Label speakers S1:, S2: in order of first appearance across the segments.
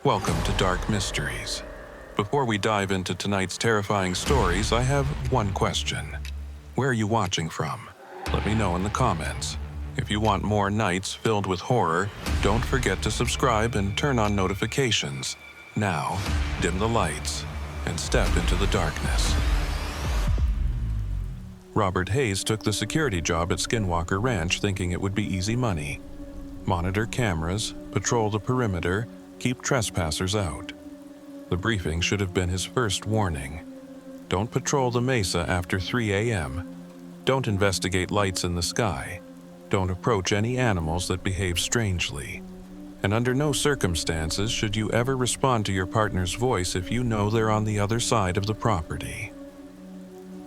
S1: Welcome to Dark Mysteries. Before we dive into tonight's terrifying stories, I have one question. Where are you watching from? Let me know in the comments. If you want more nights filled with horror, don't forget to subscribe and turn on notifications. Now, dim the lights and step into the darkness. Robert Hayes took the security job at Skinwalker Ranch thinking it would be easy money. Monitor cameras, patrol the perimeter, keep trespassers out. The briefing should have been his first warning. Don't patrol the mesa after 3 a.m. Don't investigate lights in the sky. Don't approach any animals that behave strangely. And under no circumstances should you ever respond to your partner's voice if you know they're on the other side of the property.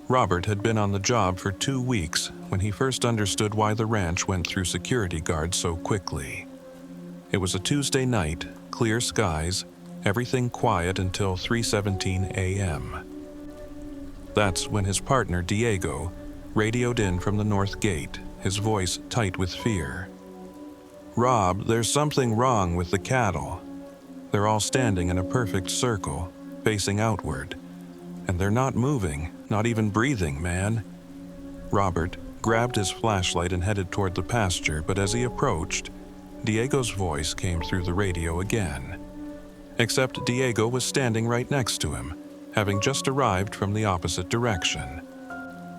S1: Robert had been on the job for 2 weeks when he first understood why the ranch went through security guards so quickly. It was a Tuesday night, clear skies, everything quiet until 3:17 a.m. That's when his partner Diego radioed in from the north gate, his voice tight with fear. "Rob, there's something wrong with the cattle. They're all standing in a perfect circle, facing outward. And they're not moving, not even breathing, man." Robert grabbed his flashlight and headed toward the pasture, but as he approached, Diego's voice came through the radio again. Except Diego was standing right next to him, having just arrived from the opposite direction.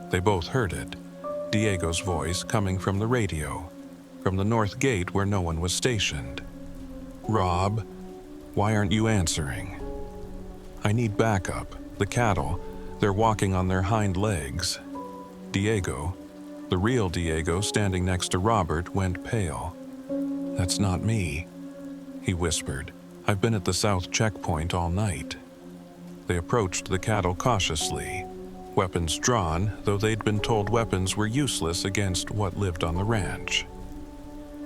S1: They both heard it, Diego's voice coming from the radio, from the north gate where no one was stationed. "Rob, why aren't you answering? I need backup. The cattle, they're walking on their hind legs." Diego, the real Diego standing next to Robert, went pale. "That's not me," he whispered. "I've been at the south checkpoint all night." They approached the cattle cautiously, weapons drawn, though they'd been told weapons were useless against what lived on the ranch.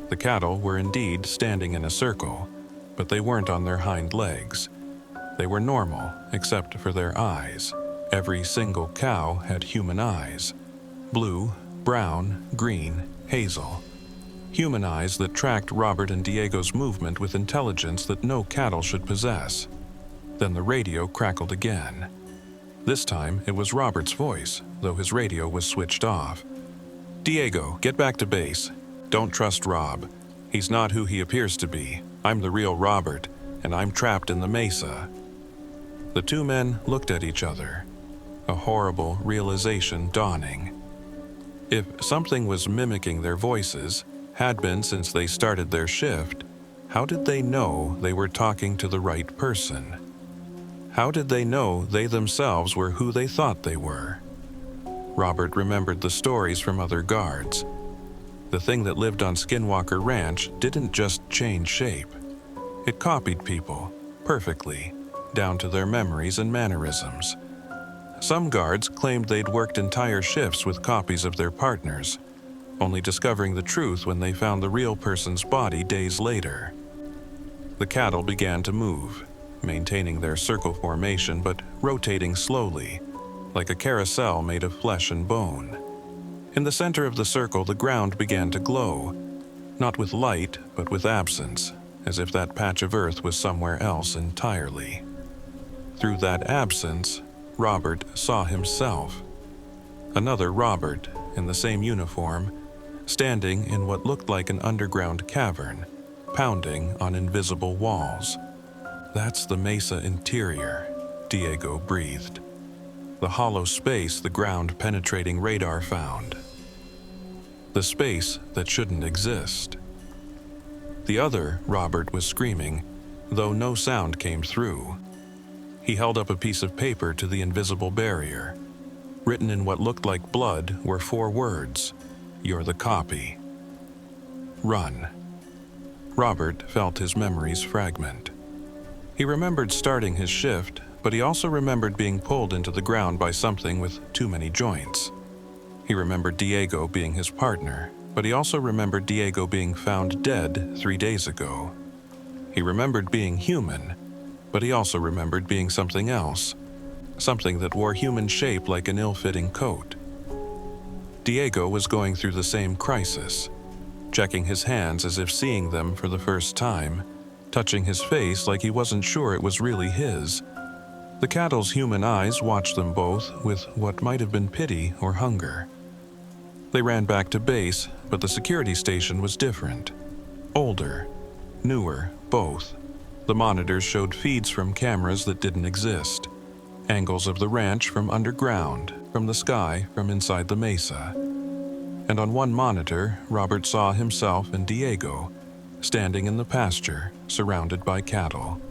S1: The cattle were indeed standing in a circle, but they weren't on their hind legs. They were normal, except for their eyes. Every single cow had human eyes. Blue, brown, green, hazel. Human eyes that tracked Robert and Diego's movement with intelligence that no cattle should possess. Then the radio crackled again. This time it was Robert's voice, though his radio was switched off. "Diego, get back to base. Don't trust Rob. He's not who he appears to be. I'm the real Robert, and I'm trapped in the mesa." The two men looked at each other, a horrible realization dawning. If something was mimicking their voices, had been since they started their shift, how did they know they were talking to the right person? How did they know they themselves were who they thought they were? Robert remembered the stories from other guards. The thing that lived on Skinwalker Ranch didn't just change shape. It copied people, perfectly, down to their memories and mannerisms. Some guards claimed they'd worked entire shifts with copies of their partners, only discovering the truth when they found the real person's body days later. The cattle began to move, maintaining their circle formation but rotating slowly, like a carousel made of flesh and bone. In the center of the circle, the ground began to glow, not with light, but with absence, as if that patch of earth was somewhere else entirely. Through that absence, Robert saw himself. Another Robert, in the same uniform, standing in what looked like an underground cavern, pounding on invisible walls. "That's the mesa interior," Diego breathed. "The hollow space the ground-penetrating radar found. The space that shouldn't exist." The other Robert was screaming, though no sound came through. He held up a piece of paper to the invisible barrier. Written in what looked like blood were 4 words: "You're the copy. Run." Robert felt his memories fragment. He remembered starting his shift, but he also remembered being pulled into the ground by something with too many joints. He remembered Diego being his partner, but he also remembered Diego being found dead 3 days ago. He remembered being human, but he also remembered being something else, something that wore human shape like an ill-fitting coat. Diego was going through the same crisis, checking his hands as if seeing them for the first time, touching his face like he wasn't sure it was really his. The cattle's human eyes watched them both with what might have been pity or hunger. They ran back to base, but the security station was different. Older, newer, both. The monitors showed feeds from cameras that didn't exist. Angles of the ranch from underground, from the sky, from inside the mesa. And on one monitor, Robert saw himself and Diego, standing in the pasture, surrounded by cattle.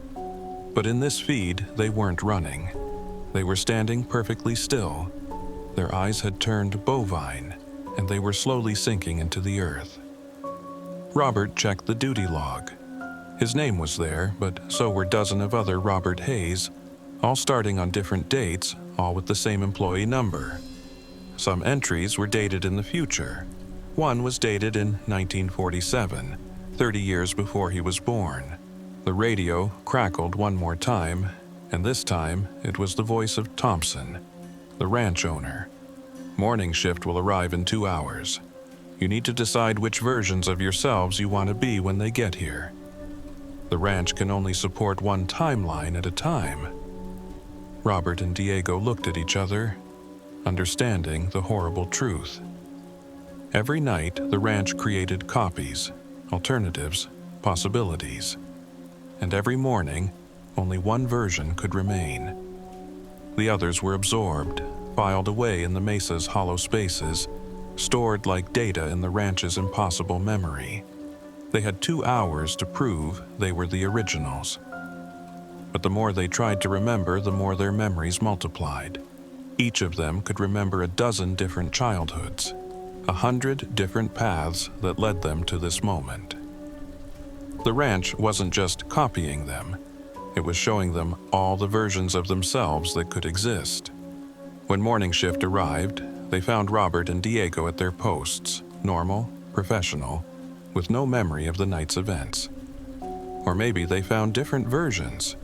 S1: But in this feed, they weren't running. They were standing perfectly still. Their eyes had turned bovine, and they were slowly sinking into the earth. Robert checked the duty log. His name was there, but so were dozens of other Robert Hayes, all starting on different dates, all with the same employee number. Some entries were dated in the future. One was dated in 1947, 30 years before he was born. The radio crackled one more time, and this time it was the voice of Thompson, the ranch owner. Morning shift will arrive in 2 hours. You need to decide which versions of yourselves you want to be when they get here. The ranch can only support one timeline at a time. Robert and Diego looked at each other, understanding the horrible truth. Every night, the ranch created copies, alternatives, possibilities. And every morning, only one version could remain. The others were absorbed, filed away in the mesa's hollow spaces, stored like data in the ranch's impossible memory. They had 2 hours to prove they were the originals. But the more they tried to remember, the more their memories multiplied. Each of them could remember a dozen different childhoods, 100 different paths that led them to this moment. The ranch wasn't just copying them, it was showing them all the versions of themselves that could exist. When morning shift arrived, they found Robert and Diego at their posts, normal, professional, with no memory of the night's events. Or maybe they found different versions.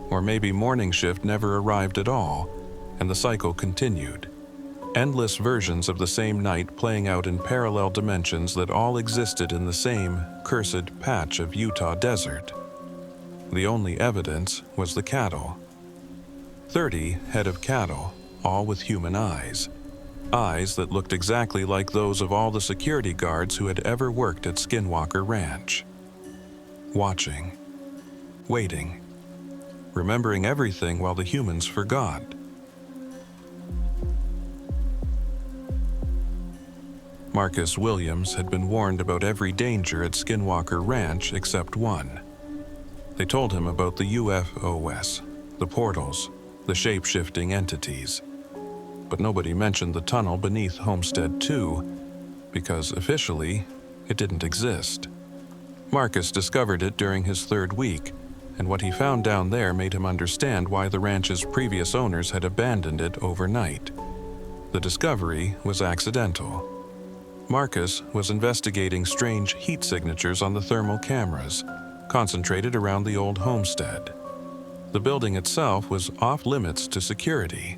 S1: Or maybe morning shift never arrived at all, and the cycle continued. Endless versions of the same night playing out in parallel dimensions that all existed in the same cursed patch of Utah desert. The only evidence was the cattle. 30 head of cattle, all with human eyes. Eyes that looked exactly like those of all the security guards who had ever worked at Skinwalker Ranch. Watching. Waiting. Remembering everything while the humans forgot. Marcus Williams had been warned about every danger at Skinwalker Ranch except one. They told him about the UFOs, the portals, the shape-shifting entities. But nobody mentioned the tunnel beneath Homestead 2, because officially, it didn't exist. Marcus discovered it during his 3rd week, and what he found down there made him understand why the ranch's previous owners had abandoned it overnight. The discovery was accidental. Marcus was investigating strange heat signatures on the thermal cameras, concentrated around the old homestead. The building itself was off-limits to security,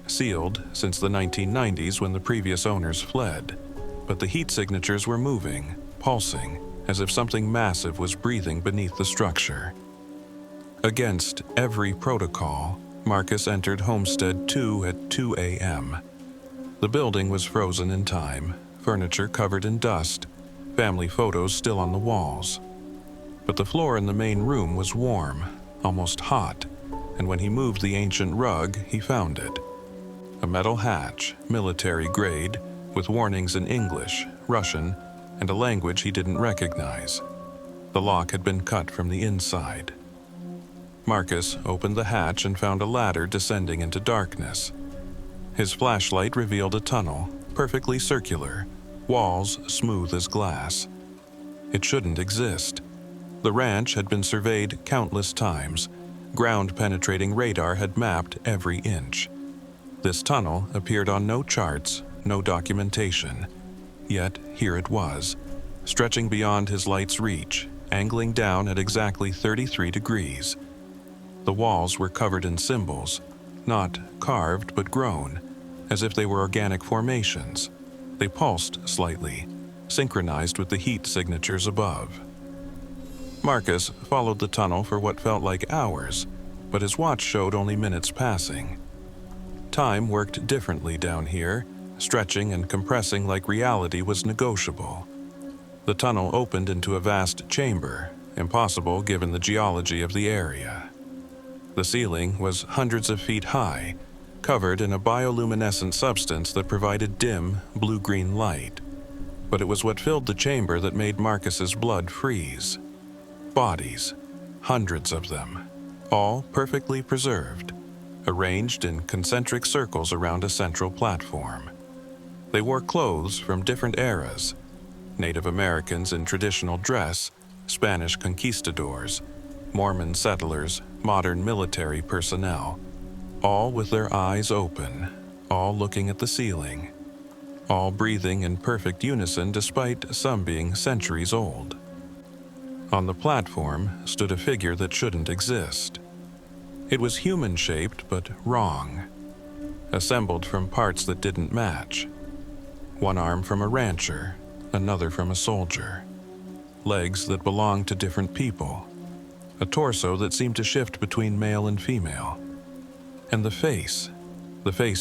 S1: sealed since the 1990s when the previous owners fled. But the heat signatures were moving, pulsing, as if something massive was breathing beneath the structure. Against every protocol, Marcus entered Homestead 2 at 2 a.m. The building was frozen in time, furniture covered in dust, family photos still on the walls. But the floor in the main room was warm, almost hot, and when he moved the ancient rug, he found it. A metal hatch, military grade, with warnings in English, Russian, and a language he didn't recognize. The lock had been cut from the inside. Marcus opened the hatch and found a ladder descending into darkness. His flashlight revealed a tunnel, perfectly circular, walls smooth as glass. It shouldn't exist. The ranch had been surveyed countless times. Ground-penetrating radar had mapped every inch. This tunnel appeared on no charts, no documentation. Yet here it was, stretching beyond his light's reach, angling down at exactly 33 degrees. The walls were covered in symbols, not carved but grown, as if they were organic formations. They pulsed slightly, synchronized with the heat signatures above. Marcus followed the tunnel for what felt like hours, but his watch showed only minutes passing. Time worked differently down here, stretching and compressing like reality was negotiable. The tunnel opened into a vast chamber, impossible given the geology of the area. The ceiling was hundreds of feet high, covered in a bioluminescent substance that provided dim, blue-green light. But it was what filled the chamber that made Marcus's blood freeze. Bodies, hundreds of them, all perfectly preserved, arranged in concentric circles around a central platform. They wore clothes from different eras: Native Americans in traditional dress, Spanish conquistadors, Mormon settlers, modern military personnel, all with their eyes open, all looking at the ceiling, all breathing in perfect unison despite some being centuries old. On the platform stood a figure that shouldn't exist. It was human-shaped but wrong, assembled from parts that didn't match. One arm from a rancher, another from a soldier. Legs that belonged to different people. A torso that seemed to shift between male and female. And the face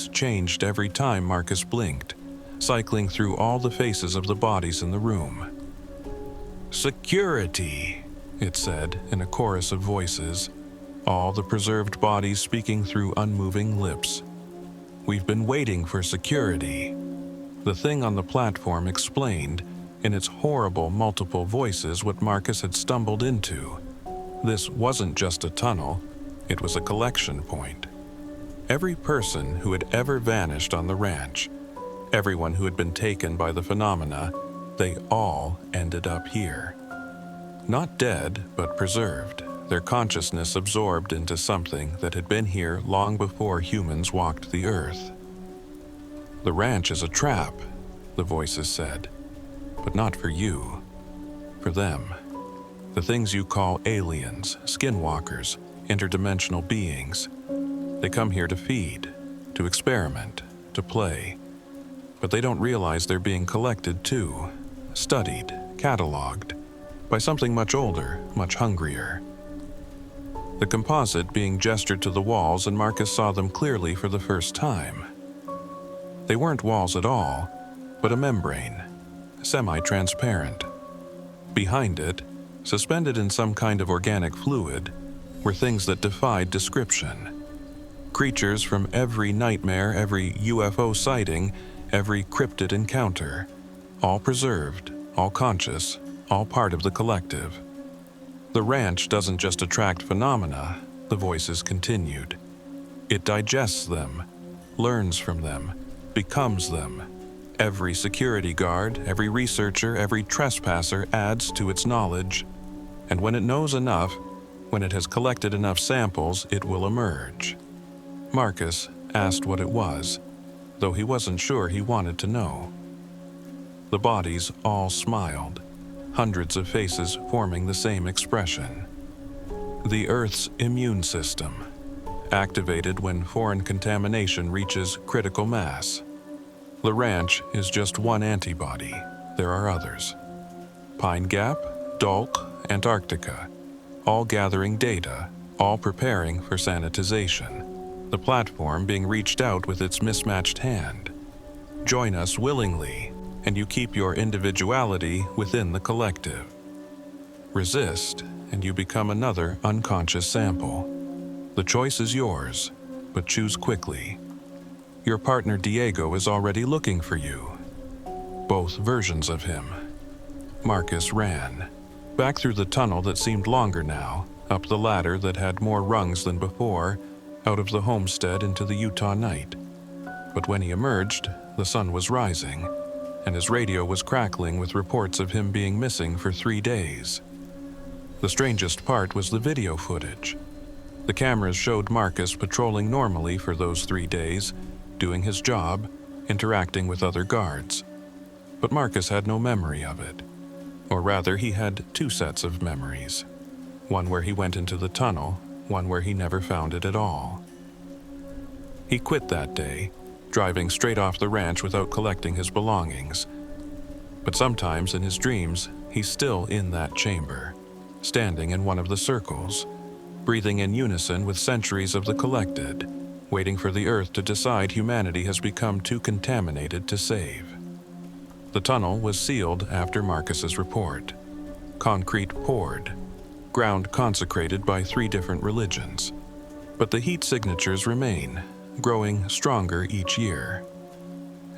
S1: changed every time Marcus blinked, cycling through all the faces of the bodies in the room. "Security," it said in a chorus of voices, all the preserved bodies speaking through unmoving lips. "We've been waiting for security." The thing on the platform explained, in its horrible multiple voices, what Marcus had stumbled into. This wasn't just a tunnel, it was a collection point. Every person who had ever vanished on the ranch, everyone who had been taken by the phenomena, they all ended up here. Not dead, but preserved, their consciousness absorbed into something that had been here long before humans walked the earth. "The ranch is a trap," the voices said, "but not for you. For them. The things you call aliens, skinwalkers, interdimensional beings. They come here to feed, to experiment, to play. But they don't realize they're being collected too, studied, cataloged, by something much older, much hungrier." The composite being gestured to the walls, and Marcus saw them clearly for the first time. They weren't walls at all, but a membrane, semi-transparent. Behind it, suspended in some kind of organic fluid, were things that defied description. Creatures from every nightmare, every UFO sighting, every cryptid encounter, all preserved, all conscious, all part of the collective. "The ranch doesn't just attract phenomena," the voices continued. "It digests them, learns from them, becomes them. Every security guard, every researcher, every trespasser adds to its knowledge. And when it knows enough, when it has collected enough samples, it will emerge." Marcus asked what it was, though he wasn't sure he wanted to know. The bodies all smiled, hundreds of faces forming the same expression. The Earth's immune system, activated when foreign contamination reaches critical mass. The ranch is just one antibody. There are others. Pine Gap, Dulk, Antarctica, all gathering data, all preparing for sanitization. The platform being reached out with its mismatched hand. Join us willingly, and you keep your individuality within the collective. Resist, and you become another unconscious sample. The choice is yours, but choose quickly. Your partner Diego is already looking for you. Both versions of him. Marcus ran, back through the tunnel that seemed longer now, up the ladder that had more rungs than before, out of the homestead into the Utah night. But when he emerged, the sun was rising, and his radio was crackling with reports of him being missing for 3 days. The strangest part was the video footage. The cameras showed Marcus patrolling normally for those 3 days, doing his job, interacting with other guards. But Marcus had no memory of it. Or rather, he had 2 sets of memories. One where he went into the tunnel, one where he never found it at all. He quit that day, driving straight off the ranch without collecting his belongings. But sometimes in his dreams, he's still in that chamber, standing in one of the circles, breathing in unison with centuries of the collected, waiting for the Earth to decide humanity has become too contaminated to save. The tunnel was sealed after Marcus's report. Concrete poured, ground consecrated by 3 different religions. But the heat signatures remain, growing stronger each year.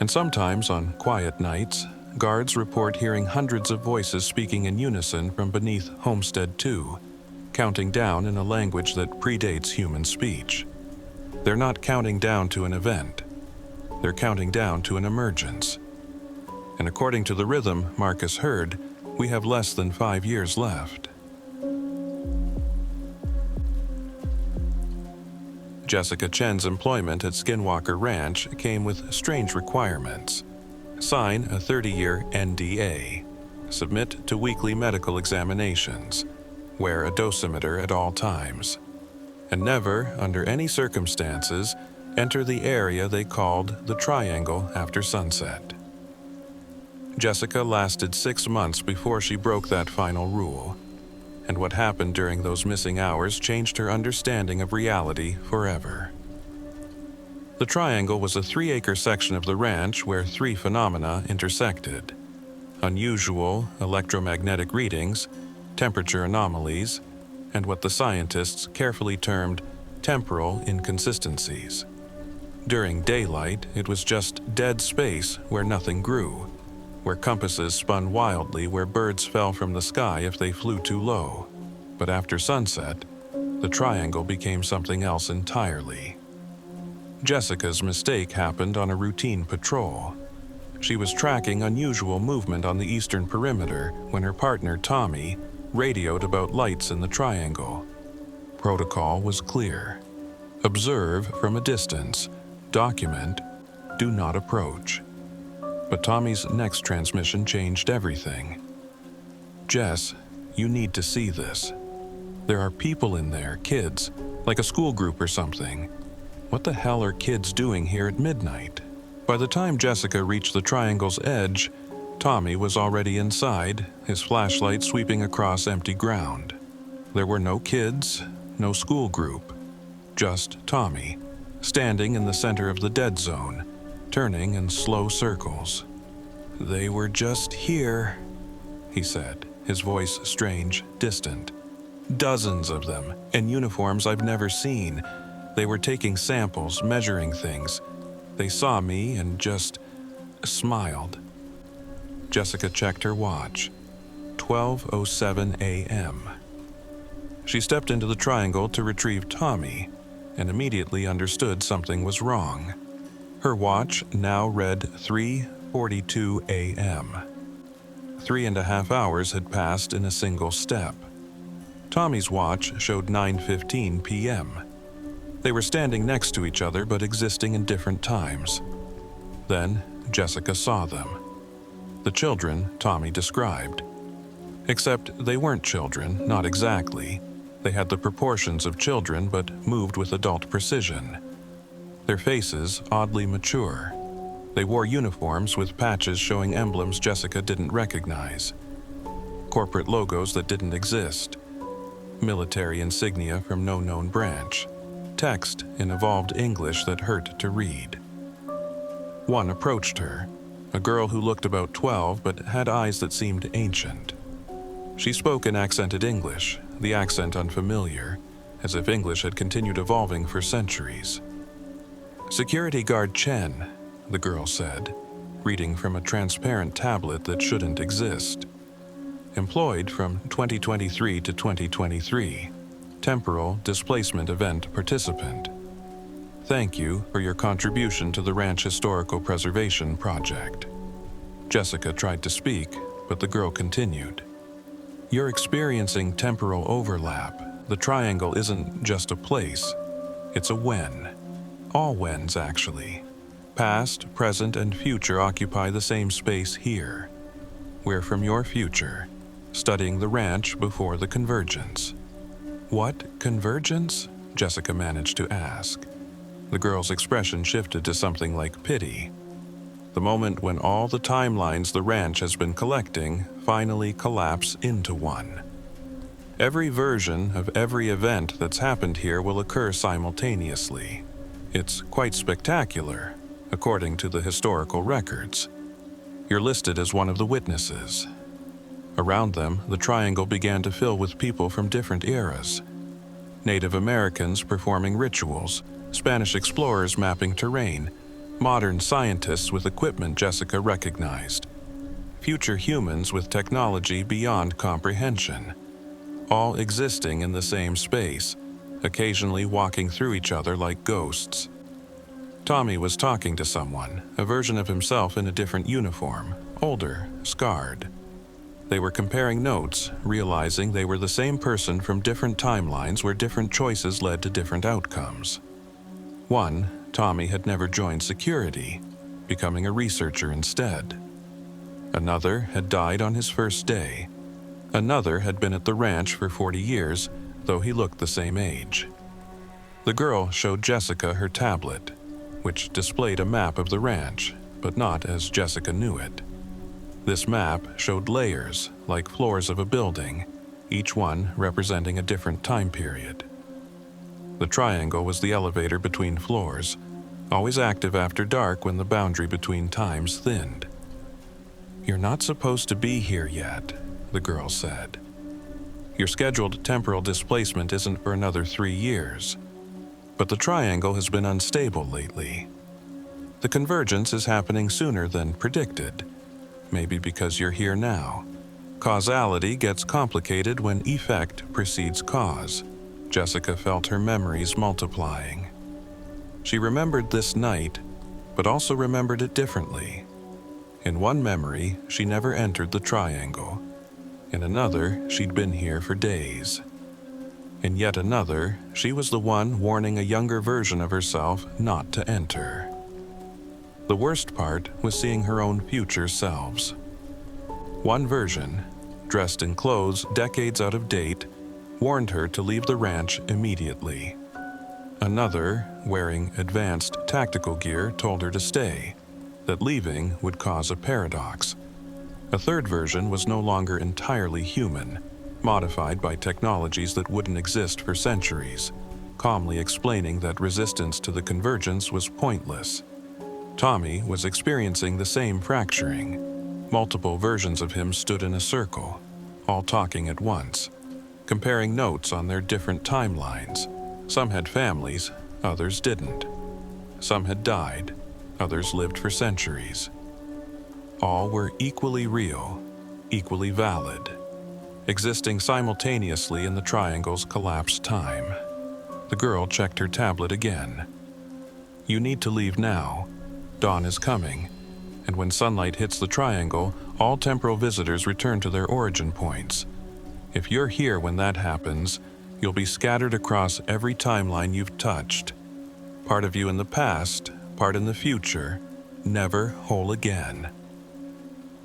S1: And sometimes on quiet nights, guards report hearing hundreds of voices speaking in unison from beneath Homestead 2, counting down in a language that predates human speech. They're not counting down to an event. They're counting down to an emergence. And according to the rhythm Marcus heard, we have less than 5 years left. Jessica Chen's employment at Skinwalker Ranch came with strange requirements. Sign a 30-year NDA. Submit to weekly medical examinations. Wear a dosimeter at all times. And never, under any circumstances, enter the area they called the Triangle after sunset. Jessica lasted 6 months before she broke that final rule. And what happened during those missing hours changed her understanding of reality forever. The Triangle was a 3-acre section of the ranch where 3 phenomena intersected: unusual electromagnetic readings, temperature anomalies, and what the scientists carefully termed temporal inconsistencies. During daylight, it was just dead space where nothing grew, where compasses spun wildly where birds fell from the sky if they flew too low. But after sunset, the Triangle became something else entirely. Jessica's mistake happened on a routine patrol. She was tracking unusual movement on the eastern perimeter when her partner, Tommy, radioed about lights in the Triangle. Protocol was clear: observe from a distance, document, do not approach. But Tommy's next transmission changed everything. Jess, you need to see this. There are people in there, kids, like a school group or something. What the hell are kids doing here at midnight? By the time Jessica reached the Triangle's edge, Tommy was already inside, his flashlight sweeping across empty ground. There were no kids, no school group, just Tommy, standing in the center of the dead zone, turning in slow circles. "They were just here," he said, his voice strange, distant. "Dozens of them, in uniforms I've never seen. They were taking samples, measuring things. They saw me and just smiled." Jessica checked her watch. 12:07 a.m. She stepped into the Triangle to retrieve Tommy and immediately understood something was wrong. Her watch now read 3:42 a.m. 3.5 hours had passed in a single step. Tommy's watch showed 9:15 p.m. They were standing next to each other but existing in different times. Then Jessica saw them. The children Tommy described. Except they weren't children, not exactly. They had the proportions of children but moved with adult precision. Their faces oddly mature. They wore uniforms with patches showing emblems Jessica didn't recognize. Corporate logos that didn't exist. Military insignia from no known branch. Text in evolved English that hurt to read. One approached her, a girl who looked about 12 but had eyes that seemed ancient. She spoke in accented English, the accent unfamiliar, as if English had continued evolving for centuries. "Security guard Chen," the girl said, reading from a transparent tablet that shouldn't exist. "Employed from 2023 to 2023. Temporal displacement event participant. Thank you for your contribution to the Ranch Historical Preservation Project." Jessica tried to speak, but the girl continued. "You're experiencing temporal overlap. The Triangle isn't just a place. It's a when. All whens, actually. Past, present, and future occupy the same space here. We're from your future, studying the ranch before the convergence." "What convergence?" Jessica managed to ask. The girl's expression shifted to something like pity. The moment when all the timelines the ranch has been collecting finally collapse into one. Every version of every event that's happened here will occur simultaneously. It's quite spectacular, according to the historical records. You're listed as one of the witnesses. Around them, the triangle began to fill with people from different eras. Native Americans performing rituals, Spanish explorers mapping terrain, modern scientists with equipment Jessica recognized, future humans with technology beyond comprehension, all existing in the same space, occasionally walking through each other like ghosts. Tommy was talking to someone, a version of himself in a different uniform, older, scarred. They were comparing notes, realizing they were the same person from different timelines where different choices led to different outcomes. One, Tommy had never joined security, becoming a researcher instead. Another had died on his first day. Another had been at the ranch for 40 years, though he looked the same age. The girl showed Jessica her tablet, which displayed a map of the ranch, but not as Jessica knew it. This map showed layers, like floors of a building, each one representing a different time period. The triangle was the elevator between floors, always active after dark when the boundary between times thinned. "You're not supposed to be here yet," the girl said. "Your scheduled temporal displacement isn't for another 3 years. But the triangle has been unstable lately. The convergence is happening sooner than predicted. Maybe because you're here now. Causality gets complicated when effect precedes cause." Jessica felt her memories multiplying. She remembered this night, but also remembered it differently. In one memory, she never entered the triangle. In another, she'd been here for days. In yet another, she was the one warning a younger version of herself not to enter. The worst part was seeing her own future selves. One version, dressed in clothes decades out of date, warned her to leave the ranch immediately. Another, wearing advanced tactical gear, told her to stay, that leaving would cause a paradox. A third version was no longer entirely human, modified by technologies that wouldn't exist for centuries, calmly explaining that resistance to the convergence was pointless. Tommy was experiencing the same fracturing. Multiple versions of him stood in a circle, all talking at once, comparing notes on their different timelines. Some had families, others didn't. Some had died, others lived for centuries. All were equally real, equally valid, existing simultaneously in the triangle's collapsed time. The girl checked her tablet again. "You need to leave now. Dawn is coming, and when sunlight hits the triangle, all temporal visitors return to their origin points. If you're here when that happens, you'll be scattered across every timeline you've touched. Part of you in the past, part in the future, never whole again."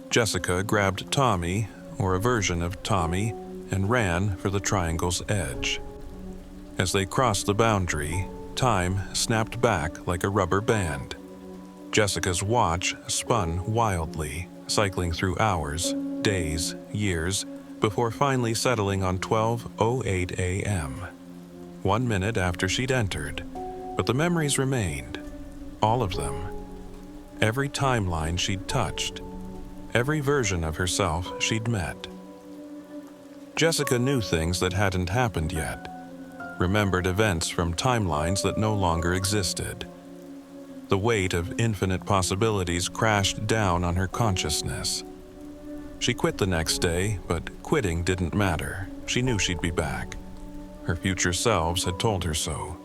S1: Jessica grabbed Tommy, or a version of Tommy, and ran for the triangle's edge. As they crossed the boundary, time snapped back like a rubber band. Jessica's watch spun wildly, cycling through hours, days, years, before finally settling on 12:08 a.m. 1 minute after she'd entered, but the memories remained. All of them. Every timeline she'd touched. Every version of herself she'd met. Jessica knew things that hadn't happened yet, remembered events from timelines that no longer existed. The weight of infinite possibilities crashed down on her consciousness. She quit the next day, but quitting didn't matter. She knew she'd be back. Her future selves had told her so.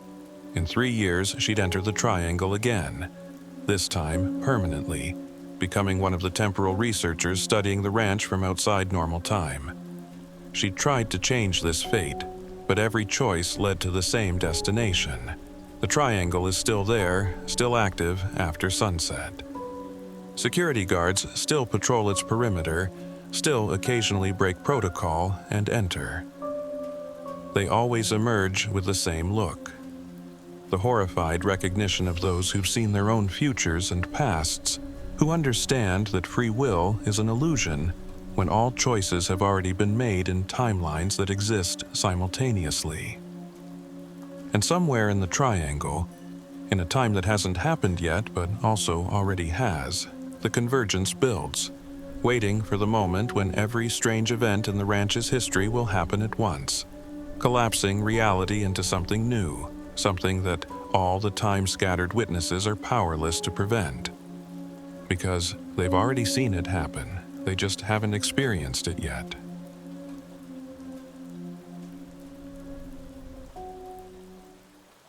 S1: In 3 years, she'd enter the triangle again, this time permanently, becoming one of the temporal researchers studying the ranch from outside normal time. She'd tried to change this fate, but every choice led to the same destination. The triangle is still there, still active after sunset. Security guards still patrol its perimeter, still occasionally break protocol and enter. They always emerge with the same look. The horrified recognition of those who've seen their own futures and pasts, who understand that free will is an illusion, when all choices have already been made in timelines that exist simultaneously. And somewhere in the triangle, in a time that hasn't happened yet but also already has, the convergence builds, waiting for the moment when every strange event in the ranch's history will happen at once, collapsing reality into something new, something that all the time-scattered witnesses are powerless to prevent. Because they've already seen it happen, they just haven't experienced it yet.